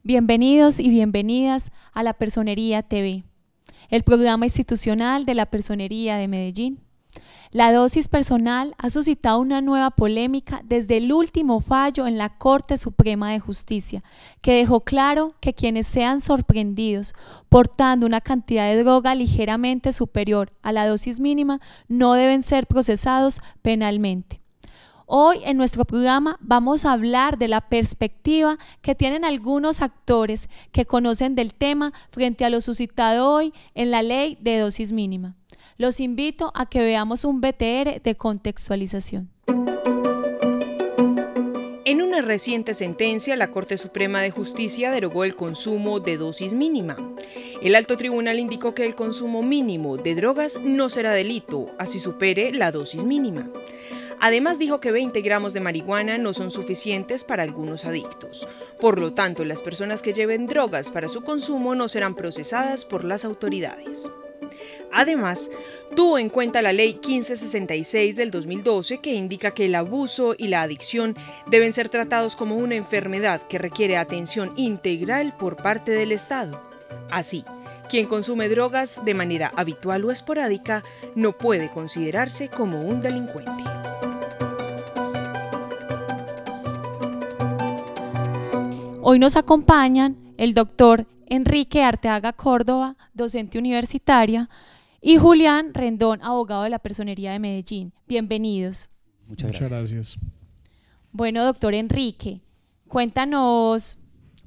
Bienvenidos y bienvenidas a La Personería TV, el programa institucional de la Personería de Medellín. La dosis personal ha suscitado una nueva polémica desde el último fallo en la Corte Suprema de Justicia, que dejó claro que quienes sean sorprendidos portando una cantidad de droga ligeramente superior a la dosis mínima no deben ser procesados penalmente. Hoy en nuestro programa vamos a hablar de la perspectiva que tienen algunos actores que conocen del tema frente a lo suscitado hoy en la ley de dosis mínima. Los invito a que veamos un BTR de contextualización. En una reciente sentencia, la Corte Suprema de Justicia derogó el consumo de dosis mínima. El alto tribunal indicó que el consumo mínimo de drogas no será delito, así supere la dosis mínima. Además dijo que 20 gramos de marihuana no son suficientes para algunos adictos. Por lo tanto, las personas que lleven drogas para su consumo no serán procesadas por las autoridades. Además, tuvo en cuenta la Ley 1566 del 2012 que indica que el abuso y la adicción deben ser tratados como una enfermedad que requiere atención integral por parte del Estado. Así, quien consume drogas de manera habitual o esporádica no puede considerarse como un delincuente. Hoy nos acompañan el doctor Enrique Arteaga Córdoba, docente universitaria, y Julián Rendón, abogado de la Personería de Medellín. Bienvenidos. Muchas gracias. Bueno, doctor Enrique, cuéntanos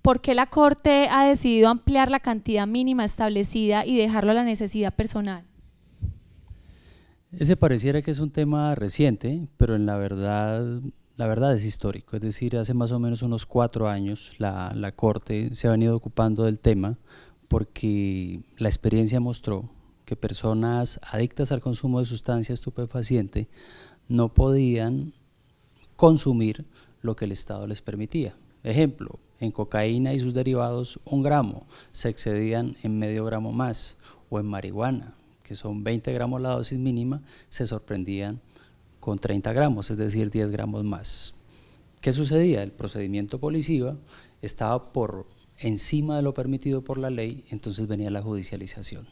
por qué la Corte ha decidido ampliar la cantidad mínima establecida y dejarlo a la necesidad personal. Ese pareciera que es un tema reciente, pero en la verdad es histórico. Es decir, hace más o menos unos 4 años la Corte se ha venido ocupando del tema porque la experiencia mostró que personas adictas al consumo de sustancia estupefaciente no podían consumir lo que el Estado les permitía. Ejemplo, en cocaína y sus derivados 1 gramo se excedían en medio gramo más, o en marihuana, que son 20 gramos la dosis mínima, se sorprendían con 30 gramos, es decir, 10 gramos más. ¿Qué sucedía? El procedimiento policiva estaba por encima de lo permitido por la ley, entonces venía la judicialización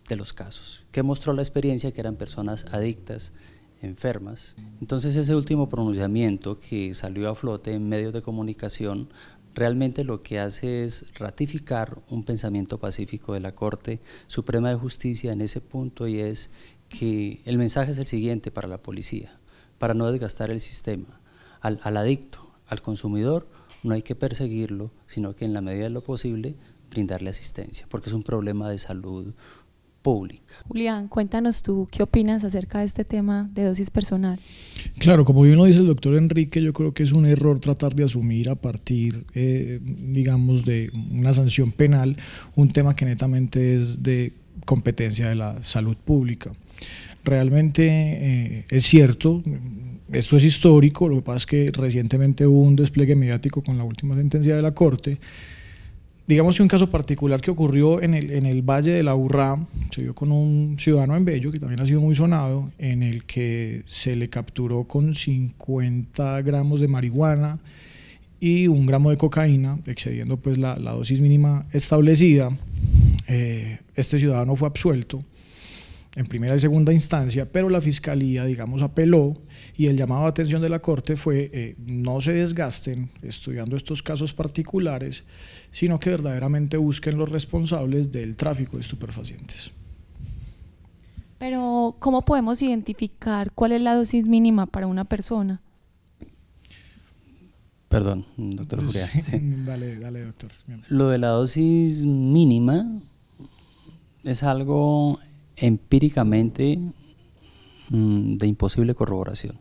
de los casos. ¿Qué mostró la experiencia? Que eran personas adictas, enfermas. Entonces ese último pronunciamiento que salió a flote en medios de comunicación realmente lo que hace es ratificar un pensamiento pacífico de la Corte Suprema de Justicia en ese punto, y es que el mensaje es el siguiente para la policía: para no desgastar el sistema, al adicto, al consumidor, no hay que perseguirlo, sino que en la medida de lo posible brindarle asistencia, porque es un problema de salud pública. Julián, cuéntanos tú, ¿qué opinas acerca de este tema de dosis personal? Claro, como bien lo dice el doctor Enrique, yo creo que es un error tratar de asumir a partir, digamos, de una sanción penal, un tema que netamente es de competencia de la salud pública. Realmente es cierto, esto es histórico, lo que pasa es que recientemente hubo un despliegue mediático con la última sentencia de la Corte. Digamos que un caso particular que ocurrió en el Valle de la Urrá, se dio con un ciudadano en Bello, que también ha sido muy sonado, en el que se le capturó con 50 gramos de marihuana y 1 gramo de cocaína, excediendo pues la dosis mínima establecida. Este ciudadano fue absuelto en primera y segunda instancia, pero la Fiscalía, digamos, apeló, y el llamado de atención de la Corte fue no se desgasten estudiando estos casos particulares, sino que verdaderamente busquen los responsables del tráfico de estupefacientes. Pero, ¿cómo podemos identificar cuál es la dosis mínima para una persona? Perdón, doctor Julián. Sí. Dale, doctor. Lo de la dosis mínima es algo empíricamente de imposible corroboración.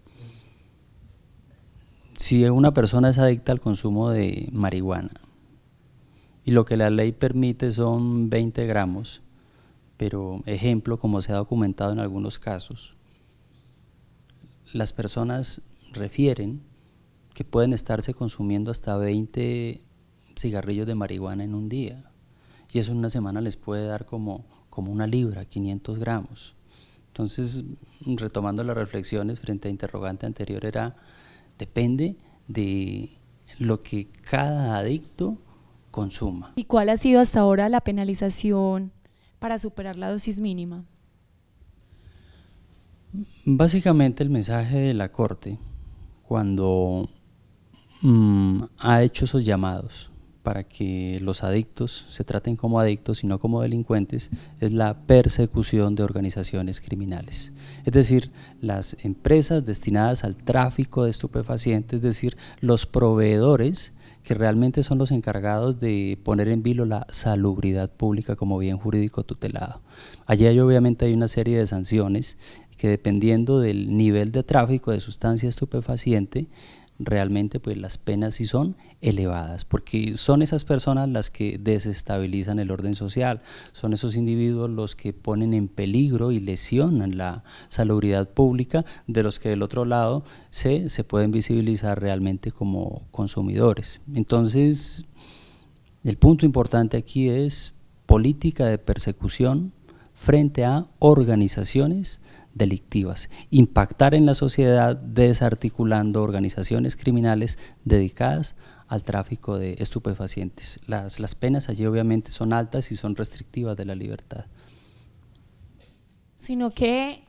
Si una persona es adicta al consumo de marihuana y lo que la ley permite son 20 gramos, pero ejemplo, como se ha documentado en algunos casos, las personas refieren que pueden estarse consumiendo hasta 20 cigarrillos de marihuana en un día, y eso en una semana les puede dar como 1 libra, 500 gramos. Entonces, retomando las reflexiones frente a interrogante anterior, depende de lo que cada adicto consuma. ¿Y cuál ha sido hasta ahora la penalización para superar la dosis mínima? Básicamente el mensaje de la Corte, cuando ha hecho esos llamados para que los adictos se traten como adictos y no como delincuentes, es la persecución de organizaciones criminales. Es decir, las empresas destinadas al tráfico de estupefacientes, es decir, los proveedores que realmente son los encargados de poner en vilo la salubridad pública como bien jurídico tutelado. Allí obviamente hay una serie de sanciones que, dependiendo del nivel de tráfico de sustancia estupefaciente, realmente pues las penas sí son elevadas, porque son esas personas las que desestabilizan el orden social, son esos individuos los que ponen en peligro y lesionan la salubridad pública, de los que del otro lado se pueden visibilizar realmente como consumidores. Entonces, el punto importante aquí es política de persecución frente a organizaciones delictivas, impactar en la sociedad desarticulando organizaciones criminales dedicadas al tráfico de estupefacientes. Las penas allí obviamente son altas y son restrictivas de la libertad. Sino que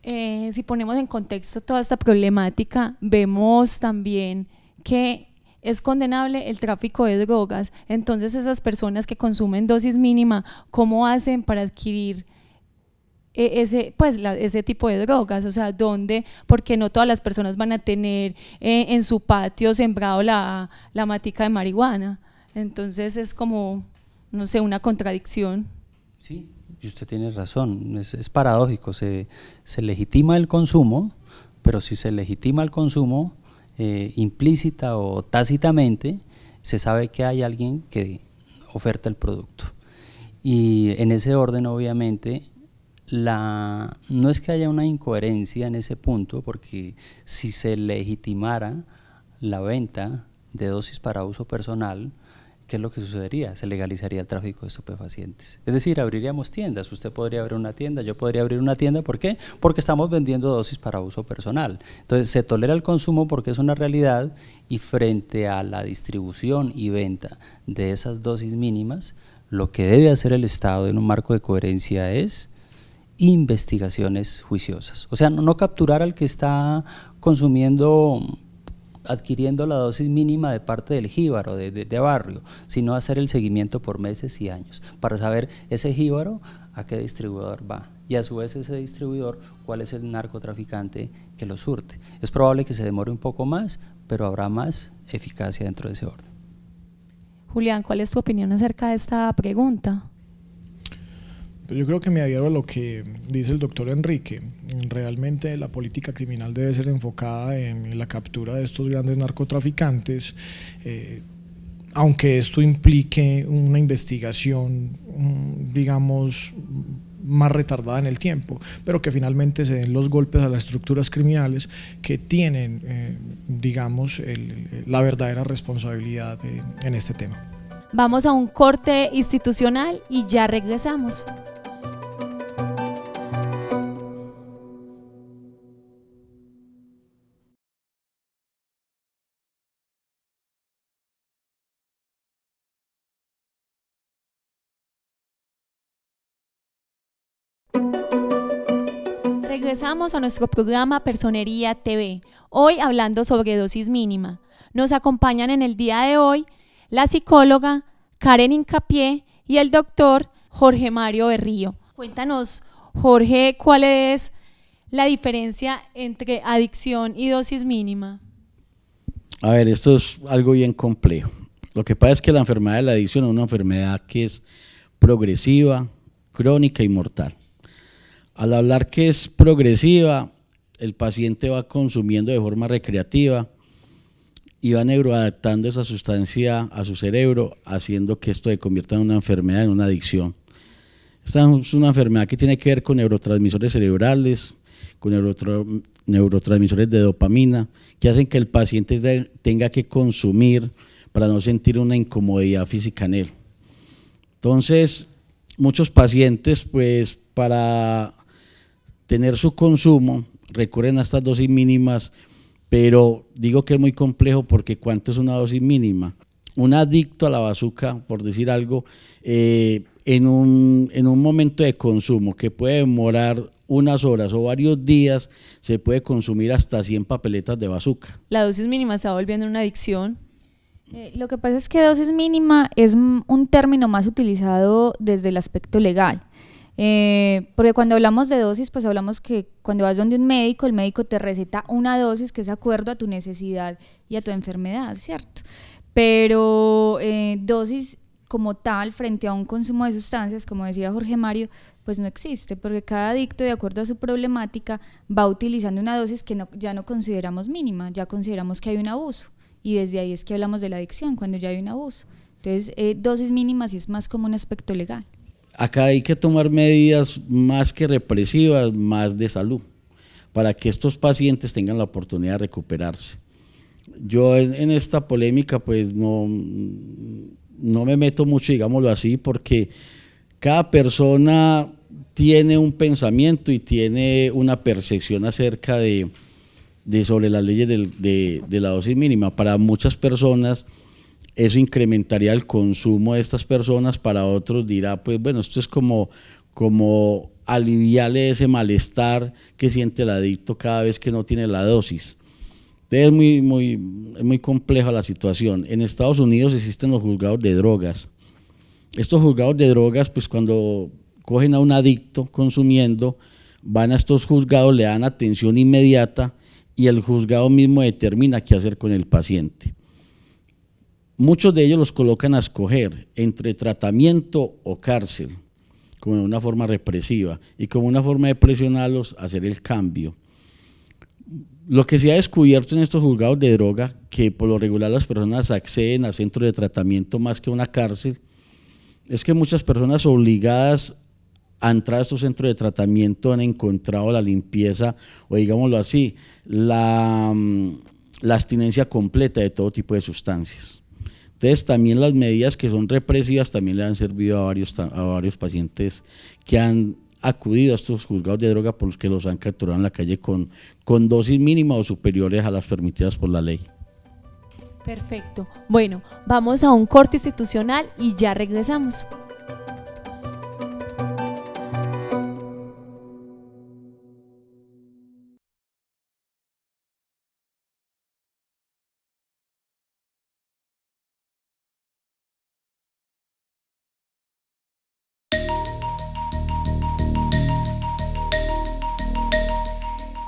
si ponemos en contexto toda esta problemática, vemos también que es condenable el tráfico de drogas. Entonces, esas personas que consumen dosis mínima, ¿cómo hacen para adquirir ese tipo de drogas? O sea, ¿dónde? Porque no todas las personas van a tener en su patio sembrado la matica de marihuana. Entonces es como, no sé, una contradicción. Sí, y usted tiene razón, es paradójico, se legitima el consumo, pero si se legitima el consumo implícita o tácitamente, se sabe que hay alguien que oferta el producto. Y en ese orden, obviamente, no es que haya una incoherencia en ese punto, porque si se legitimara la venta de dosis para uso personal, ¿qué es lo que sucedería? Se legalizaría el tráfico de estupefacientes. Es decir, abriríamos tiendas, usted podría abrir una tienda, yo podría abrir una tienda, ¿por qué? Porque estamos vendiendo dosis para uso personal. Entonces se tolera el consumo porque es una realidad, y frente a la distribución y venta de esas dosis mínimas, lo que debe hacer el Estado en un marco de coherencia es investigaciones juiciosas, o sea, no capturar al que está adquiriendo la dosis mínima de parte del jíbaro, de barrio, sino hacer el seguimiento por meses y años, para saber ese jíbaro a qué distribuidor va, y a su vez ese distribuidor cuál es el narcotraficante que lo surte. Es probable que se demore un poco más, pero habrá más eficacia dentro de ese orden. Julián, ¿cuál es tu opinión acerca de esta pregunta? Yo creo que me adhiero a lo que dice el doctor Enrique. Realmente la política criminal debe ser enfocada en la captura de estos grandes narcotraficantes, aunque esto implique una investigación, digamos, más retardada en el tiempo, pero que finalmente se den los golpes a las estructuras criminales que tienen, digamos, la verdadera responsabilidad en este tema. Vamos a un corte institucional y ya regresamos. Regresamos a nuestro programa Personería TV, hoy hablando sobre dosis mínima. Nos acompañan en el día de hoy la psicóloga Karen Hincapié y el doctor Jorge Mario Berrío. Cuéntanos, Jorge, ¿cuál es la diferencia entre adicción y dosis mínima? A ver, esto es algo bien complejo. Lo que pasa es que la enfermedad de la adicción es una enfermedad que es progresiva, crónica y mortal. Al hablar que es progresiva, el paciente va consumiendo de forma recreativa y va neuroadaptando esa sustancia a su cerebro, haciendo que esto se convierta en una enfermedad, en una adicción. Esta es una enfermedad que tiene que ver con neurotransmisores cerebrales, con neurotransmisores de dopamina, que hacen que el paciente tenga que consumir para no sentir una incomodidad física en él. Entonces, muchos pacientes, pues, para tener su consumo, recurren a estas dosis mínimas, pero digo que es muy complejo porque ¿cuánto es una dosis mínima? un adicto a la bazuca, por decir algo, en un momento de consumo que puede demorar unas horas o varios días, se puede consumir hasta 100 papeletas de bazuca. La dosis mínima está volviendo una adicción. Lo que pasa es que dosis mínima es un término más utilizado desde el aspecto legal. Porque cuando hablamos de dosis, pues hablamos que cuando vas donde un médico, el médico te receta una dosis que es de acuerdo a tu necesidad y a tu enfermedad, ¿cierto? Pero dosis como tal, frente a un consumo de sustancias, como decía Jorge Mario, pues no existe, porque cada adicto, de acuerdo a su problemática, va utilizando una dosis que ya no consideramos mínima, ya consideramos que hay un abuso, y desde ahí es que hablamos de la adicción, cuando ya hay un abuso. Entonces, dosis mínimas sí es más como un aspecto legal. Acá hay que tomar medidas más que represivas, más de salud, para que estos pacientes tengan la oportunidad de recuperarse. Yo en esta polémica pues no me meto mucho, digámoslo así, porque cada persona tiene un pensamiento y tiene una percepción acerca de sobre las leyes de la dosis mínima. Para muchas personas eso incrementaría el consumo de estas personas, para otros dirá, pues bueno, esto es como aliviarle ese malestar que siente el adicto cada vez que no tiene la dosis. Entonces es muy compleja la situación. En Estados Unidos existen los juzgados de drogas. Estos juzgados de drogas, pues cuando cogen a un adicto consumiendo, van a estos juzgados, le dan atención inmediata y el juzgado mismo determina qué hacer con el paciente. Muchos de ellos los colocan a escoger entre tratamiento o cárcel, como una forma represiva, y como una forma de presionarlos a hacer el cambio. Lo que se ha descubierto en estos juzgados de droga, que por lo regular las personas acceden a centros de tratamiento más que a una cárcel, es que muchas personas obligadas a entrar a estos centros de tratamiento han encontrado la limpieza, o digámoslo así, la abstinencia completa de todo tipo de sustancias. Entonces también las medidas que son represivas también le han servido a varios pacientes que han acudido a estos juzgados de droga, por los que los han capturado en la calle con dosis mínimas o superiores a las permitidas por la ley. Perfecto. Bueno, vamos a un corte institucional y ya regresamos.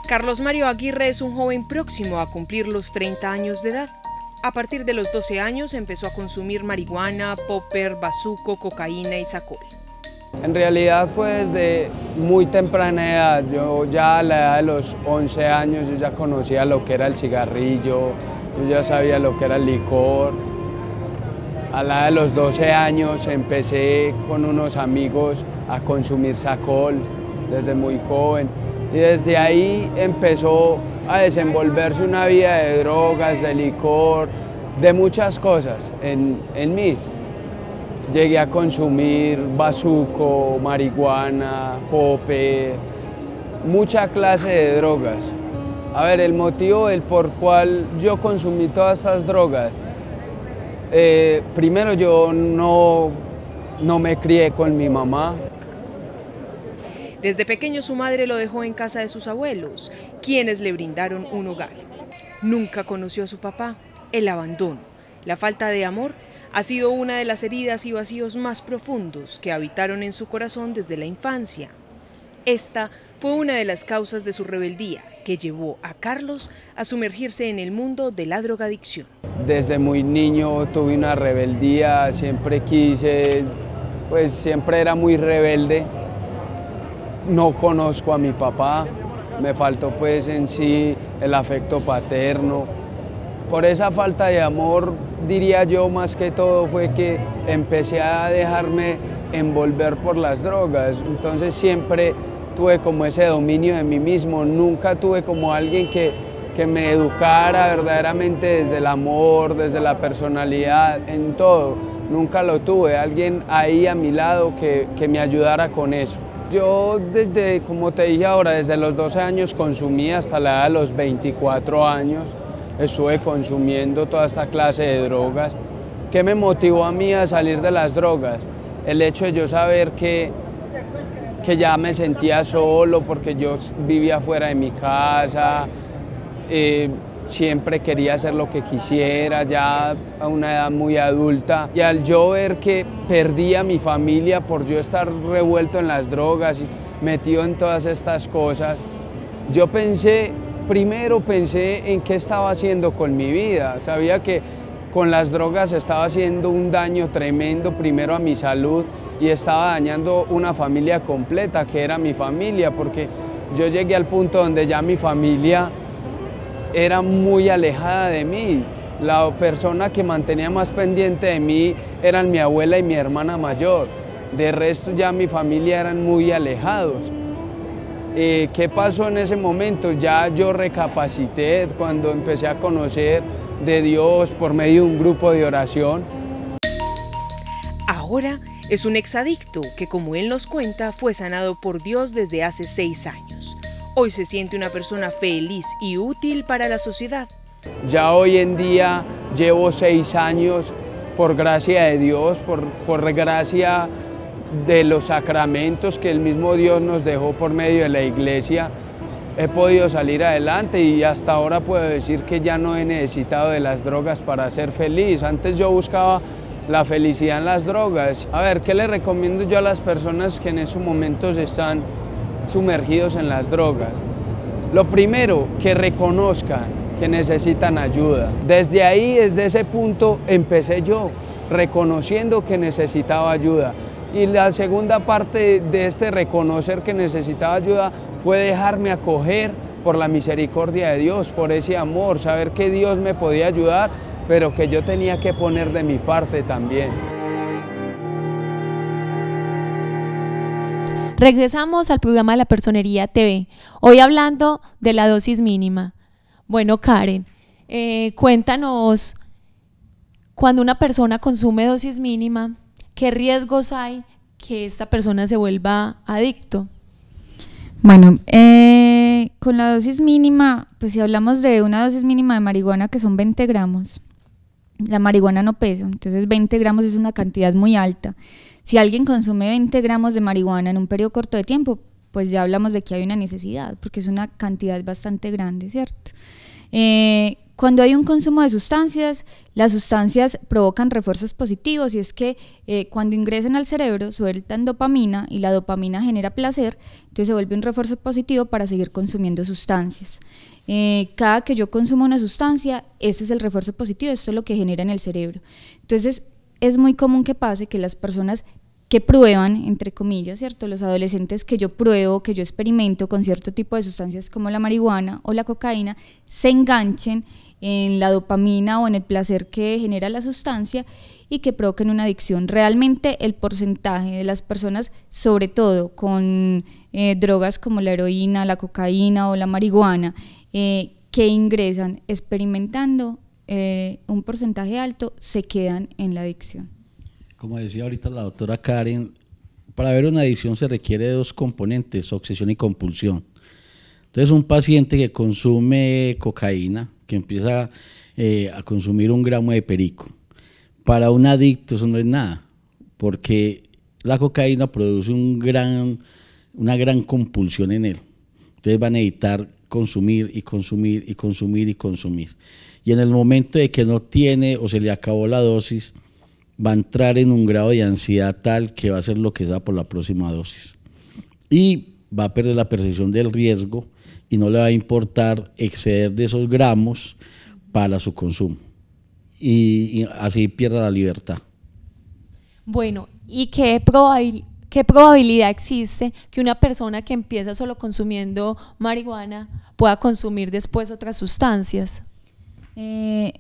Carlos Mario Aguirre es un joven próximo a cumplir los 30 años de edad. A partir de los 12 años empezó a consumir marihuana, popper, bazuco, cocaína y sacol. En realidad fue desde muy temprana edad. Yo ya a la edad de los 11 años yo ya conocía lo que era el cigarrillo, yo ya sabía lo que era el licor. A la edad de los 12 años empecé con unos amigos a consumir sacol desde muy joven. Y desde ahí empezó a desenvolverse una vida de drogas, de licor, de muchas cosas en mí. Llegué a consumir bazuco, marihuana, popper, mucha clase de drogas. A ver, el motivo por cual yo consumí todas estas drogas, primero yo no me crié con mi mamá. Desde pequeño su madre lo dejó en casa de sus abuelos, quienes le brindaron un hogar. Nunca conoció a su papá. El abandono, la falta de amor, ha sido una de las heridas y vacíos más profundos que habitaron en su corazón desde la infancia. Esta fue una de las causas de su rebeldía, que llevó a Carlos a sumergirse en el mundo de la drogadicción. Desde muy niño tuve una rebeldía, siempre siempre era muy rebelde. No conozco a mi papá, me faltó pues en sí el afecto paterno. Por esa falta de amor, diría yo, más que todo fue que empecé a dejarme envolver por las drogas. Entonces siempre tuve como ese dominio de mí mismo, nunca tuve como alguien que me educara verdaderamente desde el amor, desde la personalidad, en todo. Nunca lo tuve, alguien ahí a mi lado que me ayudara con eso. Yo desde, como te dije ahora, desde los 12 años consumí hasta la edad de los 24 años. Estuve consumiendo toda esta clase de drogas ¿Qué me motivó a mí a salir de las drogas? El hecho de yo saber que ya me sentía solo porque yo vivía fuera de mi casa, siempre quería hacer lo que quisiera, ya a una edad muy adulta. Y al yo ver que perdía a mi familia por yo estar revuelto en las drogas y metido en todas estas cosas, yo primero pensé en qué estaba haciendo con mi vida. Sabía que con las drogas estaba haciendo un daño tremendo, primero a mi salud, y estaba dañando una familia completa, que era mi familia, porque yo llegué al punto donde ya mi familia era muy alejada de mí. La persona que mantenía más pendiente de mí eran mi abuela y mi hermana mayor. De resto ya mi familia eran muy alejados. ¿Qué pasó en ese momento? Ya yo recapacité cuando empecé a conocer de Dios por medio de un grupo de oración. Ahora es un exadicto que, como él nos cuenta, fue sanado por Dios desde hace 6 años. Hoy se siente una persona feliz y útil para la sociedad. Ya hoy en día llevo 6 años, por gracia de Dios, por gracia de los sacramentos que el mismo Dios nos dejó por medio de la iglesia, he podido salir adelante y hasta ahora puedo decir que ya no he necesitado de las drogas para ser feliz. Antes yo buscaba la felicidad en las drogas. A ver, ¿qué le recomiendo yo a las personas que en esos momentos están sumergidos en las drogas? Lo primero, que reconozcan que necesitan ayuda. Desde ahí, desde ese punto, empecé yo, reconociendo que necesitaba ayuda. Y la segunda parte de este reconocer que necesitaba ayuda fue dejarme acoger por la misericordia de Dios, por ese amor, saber que Dios me podía ayudar, pero que yo tenía que poner de mi parte también. Regresamos al programa de la Personería TV, hoy hablando de la dosis mínima. Bueno, Karen, cuéntanos, cuando una persona consume dosis mínima, ¿qué riesgos hay que esta persona se vuelva adicto? Bueno, con la dosis mínima, pues si hablamos de una dosis mínima de marihuana que son 20 gramos, la marihuana no pesa, entonces 20 gramos es una cantidad muy alta. Si alguien consume 20 gramos de marihuana en un periodo corto de tiempo, pues ya hablamos de que hay una necesidad, porque es una cantidad bastante grande, ¿cierto? Cuando hay un consumo de sustancias, las sustancias provocan refuerzos positivos, y es que cuando ingresan al cerebro sueltan dopamina y la dopamina genera placer, entonces se vuelve un refuerzo positivo para seguir consumiendo sustancias. Cada que yo consumo una sustancia, este es el refuerzo positivo, esto es lo que genera en el cerebro. Entonces es muy común que pase que las personas que prueban, entre comillas, ¿cierto? Los adolescentes que yo pruebo, que yo experimento con cierto tipo de sustancias como la marihuana o la cocaína, se enganchen en la dopamina o en el placer que genera la sustancia y que provoquen una adicción. Realmente el porcentaje de las personas, sobre todo con drogas como la heroína, la cocaína o la marihuana, que ingresan experimentando un porcentaje alto, se quedan en la adicción. Como decía ahorita la doctora Karen, para ver una adicción se requiere de 2 componentes, obsesión y compulsión. Entonces un paciente que consume cocaína, que empieza a consumir 1 gramo de perico, para un adicto eso no es nada, porque la cocaína produce una gran compulsión en él. Entonces va a necesitar consumir y consumir y consumir y consumir. Y en el momento de que no tiene o se le acabó la dosis, va a entrar en un grado de ansiedad tal que va a hacer lo que sea por la próxima dosis. Y va a perder la percepción del riesgo y no le va a importar exceder de esos gramos para su consumo. Y así pierda la libertad. Bueno, ¿y qué probabilidad existe que una persona que empieza solo consumiendo marihuana pueda consumir después otras sustancias?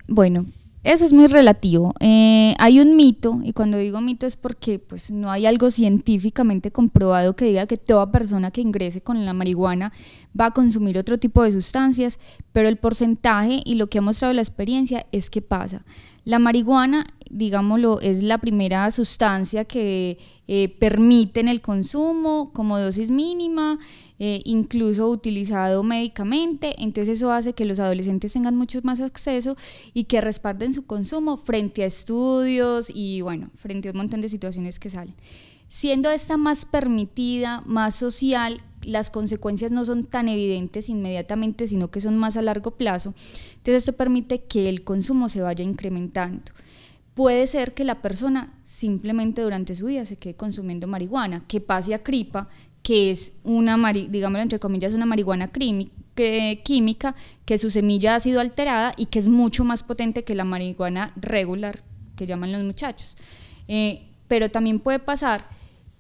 Bueno, eso es muy relativo. Hay un mito, y cuando digo mito es porque pues, no hay algo científicamente comprobado que diga que toda persona que ingrese con la marihuana va a consumir otro tipo de sustancias, pero el porcentaje y lo que ha mostrado la experiencia es que pasa. La marihuana digámoslo, es la primera sustancia que permiten el consumo como dosis mínima, incluso utilizado médicamente. Entonces eso hace que los adolescentes tengan mucho más acceso y que respalden su consumo frente a estudios y bueno, frente a un montón de situaciones que salen. Siendo esta más permitida, más social, las consecuencias no son tan evidentes inmediatamente, sino que son más a largo plazo. Entonces esto permite que el consumo se vaya incrementando. Puede ser que la persona simplemente durante su vida se quede consumiendo marihuana, que pase a cripa, que es una, digámoslo entre comillas, una marihuana química, que su semilla ha sido alterada y que es mucho más potente que la marihuana regular, que llaman los muchachos. Pero también puede pasar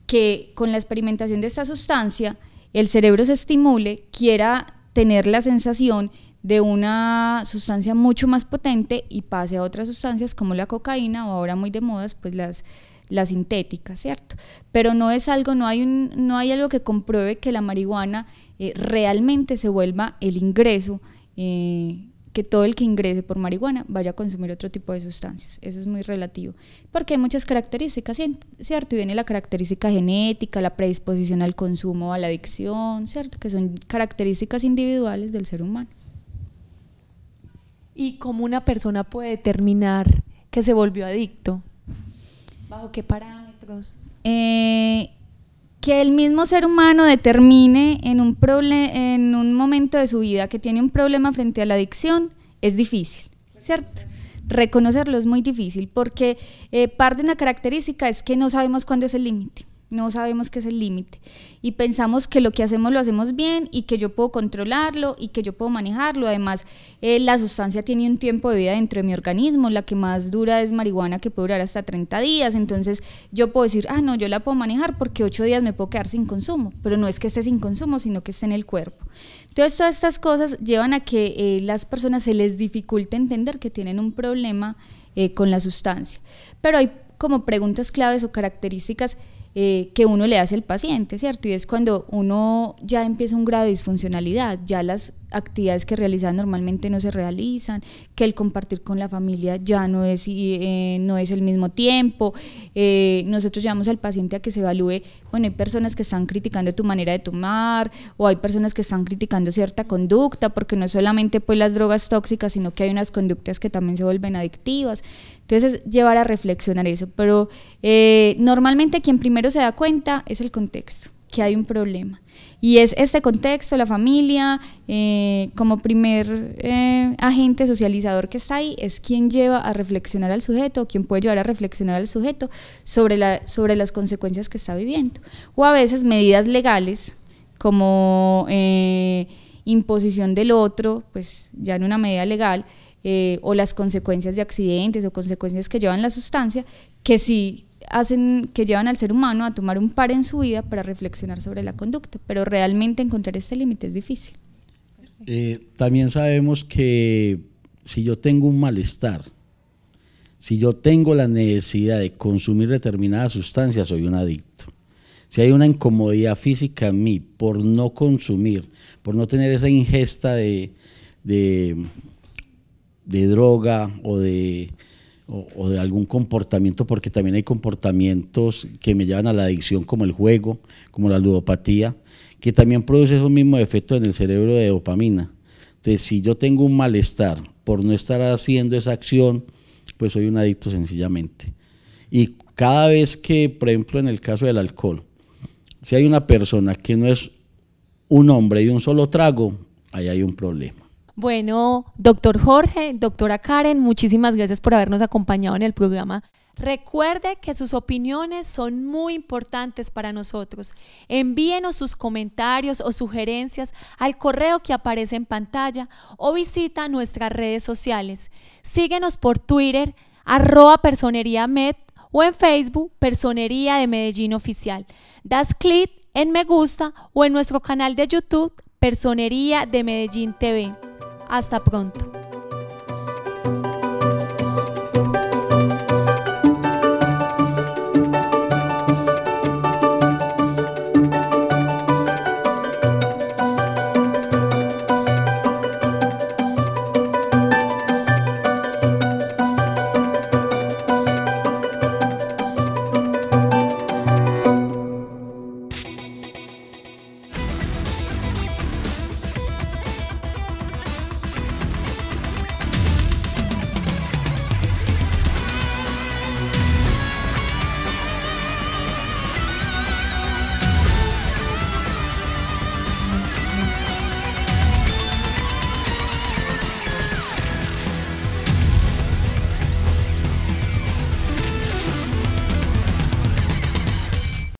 que con la experimentación de esta sustancia el cerebro se estimule, quiera tener la sensación de una sustancia mucho más potente y pase a otras sustancias como la cocaína o ahora muy de moda pues las sintéticas, ¿cierto? Pero no es algo, no hay algo que compruebe que la marihuana realmente se vuelva el ingreso, que todo el que ingrese por marihuana vaya a consumir otro tipo de sustancias. Eso es muy relativo, porque hay muchas características, ¿cierto? Y viene la característica genética, la predisposición al consumo, a la adicción, ¿cierto? Que son características individuales del ser humano. ¿Y cómo una persona puede determinar que se volvió adicto? ¿Bajo qué parámetros? Que el mismo ser humano determine en un momento de su vida que tiene un problema frente a la adicción es difícil, ¿cierto? Reconocerlo es muy difícil porque parte de una característica es que no sabemos cuándo es el límite. No sabemos qué es el límite y pensamos que lo que hacemos lo hacemos bien y que yo puedo controlarlo y que yo puedo manejarlo. Además, la sustancia tiene un tiempo de vida dentro de mi organismo, la que más dura es marihuana, que puede durar hasta 30 días, entonces yo puedo decir, no, yo la puedo manejar porque 8 días me puedo quedar sin consumo, pero no es que esté sin consumo, sino que esté en el cuerpo. Entonces todas estas cosas llevan a que las personas se les dificulte entender que tienen un problema con la sustancia, pero hay como preguntas claves o características que uno le hace al paciente, ¿cierto? Y es cuando uno ya empieza un grado de disfuncionalidad, ya las actividades que realizaban normalmente no se realizan, que el compartir con la familia ya no es el mismo tiempo. Nosotros llevamos al paciente a que se evalúe, bueno, hay personas que están criticando tu manera de tomar o hay personas que están criticando cierta conducta, porque no es solamente pues las drogas tóxicas, sino que hay unas conductas que también se vuelven adictivas. Entonces es llevar a reflexionar eso, pero normalmente quien primero se da cuenta es el contexto, que hay un problema. Y es este contexto, la familia, como primer agente socializador que está ahí, es quien lleva a reflexionar al sujeto, quien puede llevar a reflexionar al sujeto sobre las consecuencias que está viviendo. O a veces medidas legales, como imposición del otro, pues ya en una medida legal, o las consecuencias de accidentes o consecuencias que llevan la sustancia, que sí hacen, que llevan al ser humano a tomar un par en su vida para reflexionar sobre la conducta, pero realmente encontrar este límite es difícil. También sabemos que si yo tengo un malestar, si yo tengo la necesidad de consumir determinadas sustancias, soy un adicto. Si hay una incomodidad física en mí por no consumir, por no tener esa ingesta de droga o de algún comportamiento, porque también hay comportamientos que me llevan a la adicción, como el juego, como la ludopatía, que también produce esos mismos efectos en el cerebro de dopamina. Entonces, si yo tengo un malestar por no estar haciendo esa acción, pues soy un adicto sencillamente. Y cada vez que, por ejemplo, en el caso del alcohol, si hay una persona que no es un hombre de un solo trago, ahí hay un problema. Bueno, doctor Jorge, doctora Karen, muchísimas gracias por habernos acompañado en el programa. Recuerde que sus opiniones son muy importantes para nosotros. Envíenos sus comentarios o sugerencias al correo que aparece en pantalla o visita nuestras redes sociales. Síguenos por Twitter, @personeriamed, o en Facebook, Personería de Medellín Oficial. Das clic en me gusta o en nuestro canal de YouTube, Personería de Medellín TV. Hasta pronto.